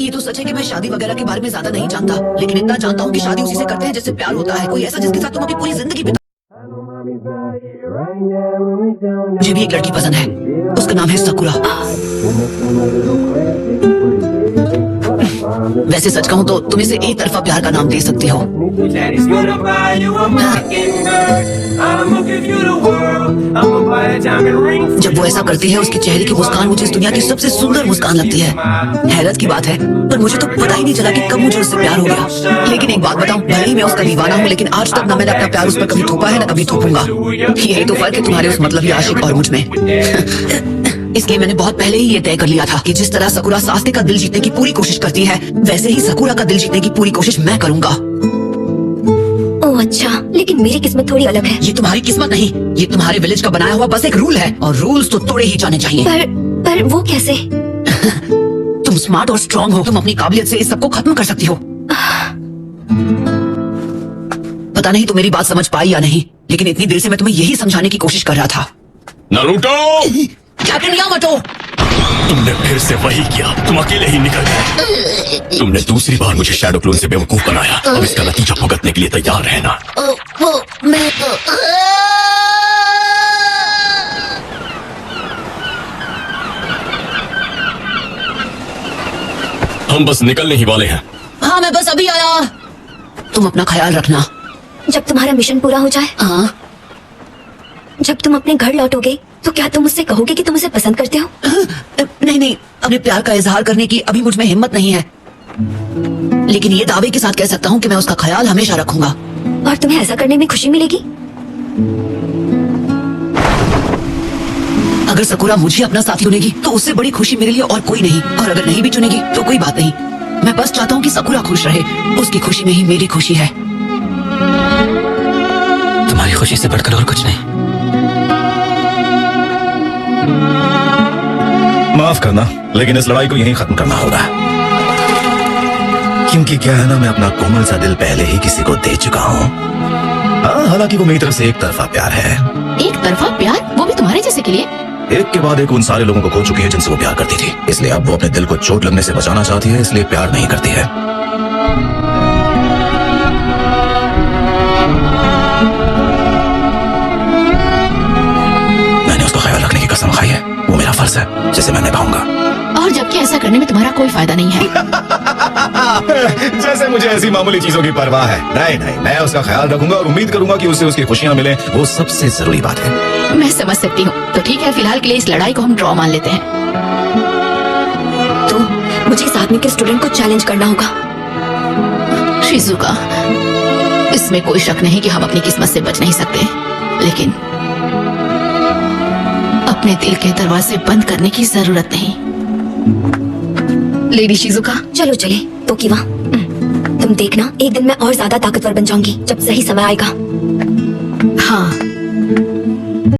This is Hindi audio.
ये तो सच है कि मैं शादी वगैरह के बारे में ज्यादा नहीं जानता, लेकिन इतना जानता हूँ कि शादी उसी से करते हैं जिससे प्यार होता है, कोई ऐसा जिसके साथ तुम अपनी पूरी जिंदगी बिता। मुझे भी एक लड़की पसंद है, उसका नाम है सकुरा। वैसे सच कहूँ तो तुम इसे एक तरफा प्यार का नाम दे सकती हो। जब वो ऐसा करती है, उसके चेहरे की मुस्कान मुझे इस दुनिया की सबसे सुंदर मुस्कान लगती है। हैरत की बात है, पर मुझे तो पता ही नहीं चला कि कब मुझे उससे प्यार हो गया। लेकिन एक बात बताऊं, भले ही मैं उसका दीवाना हूँ, लेकिन आज तक ना मैंने अपना प्यार उस पर कभी थोपा है ना कभी थोपूंगा। यही तो फर्क है तुम्हारे उस मतलबी आशिक और मुझ में। इसलिए मैंने बहुत पहले ही ये तय कर लिया था कि जिस तरह सकुरा सास्के का दिल जीतने की पूरी कोशिश करती है, वैसे ही सकुरा का दिल जीतने की पूरी कोशिश मैं करूंगा। ओह अच्छा, लेकिन मेरी किस्मत थोड़ी अलग है। ये तुम्हारी किस्मत नहीं, ये तुम्हारे विलेज का बनाया हुआ बस एक रूल है, और रूल्स तो तोड़े ही जाने चाहिए। पर वो कैसे? तुम स्मार्ट और स्ट्रांग हो, तुम अपनी काबिलियत से इस सबको खत्म कर सकती हो। पता नहीं तुम मेरी बात समझ पाई या नहीं, लेकिन इतनी देर से मैं तुम्हें यही समझाने की कोशिश कर रहा था। नारुतो! Captain Yamato! तुमने फिर से वही किया, तुम अकेले ही निकल गए। तुमने दूसरी बार मुझे शैडो क्लोन से बेवकूफ बनाया, अब इसका नतीजा भुगतने के लिए तैयार रहना। हम बस निकलने ही वाले हैं। हाँ मैं बस अभी आया। तुम अपना ख्याल रखना। जब तुम्हारा मिशन पूरा हो जाए, हाँ, जब तुम अपने घर लौटोगे, तो क्या तुम मुझसे कहोगे कि तुम उसे पसंद करते हो? नहीं नहीं, अपने प्यार का इजहार करने की अभी मुझ में हिम्मत नहीं है, लेकिन ये दावे के साथ कह सकता हूँ कि मैं उसका ख्याल हमेशा रखूंगा। और तुम्हें ऐसा करने में खुशी मिलेगी? अगर सकुरा मुझे अपना साथी चुनेगी तो उससे बड़ी खुशी मेरे लिए और कोई नहीं, और अगर नहीं भी चुनेगी तो कोई बात नहीं। मैं बस चाहता हूँ कि सकुरा खुश रहे, उसकी खुशी में ही मेरी खुशी है। तुम्हारी खुशी से बढ़कर और कुछ नहीं। माफ करना, लेकिन इस लड़ाई को यहीं खत्म करना होगा, क्योंकि क्या है ना, मैं अपना कोमल सा दिल पहले ही किसी को दे चुका हूँ। हाँ, हालांकि वो मेरी तरफ से एक तरफा प्यार है। एक तरफा प्यार? वो भी तुम्हारे जैसे के लिए? एक के बाद एक उन सारे लोगों को खो चुकी है जिनसे वो प्यार करती थी, इसलिए अब वो अपने दिल को चोट लगने से बचाना चाहती है, इसलिए प्यार नहीं करती है। मैंने उसका ख्याल रखने की कसम खाई है, वो मेरा फर्ज है जिसे मैं निभाऊंगा। और जबकि ऐसा करने में तुम्हारा कोई फायदा नहीं है। जैसे मुझे ऐसी मामूली चीजों की परवाह है। नहीं नहीं, मैं उसका ख्याल रखूंगा और उम्मीद करूंगा कि उसे उसकी खुशियां मिले, वो सबसे जरूरी बात है। मैं समझ सकती हूँ, तो ठीक है, फिलहाल के लिए इस लड़ाई को हम ड्रॉ मान लेते हैं। तो मुझे इस आदमी के स्टूडेंट को चैलेंज करना होगा। शिजुका, इसमें कोई शक नहीं कि हम अपनी किस्मत से बच नहीं सकते, लेकिन अपने दिल के दरवाजे बंद करने की जरूरत नहीं। लेडी शिजुका, चलो चले तो किवा, तुम देखना, एक दिन मैं और ज्यादा ताकतवर बन जाऊंगी जब सही समय आएगा। हाँ,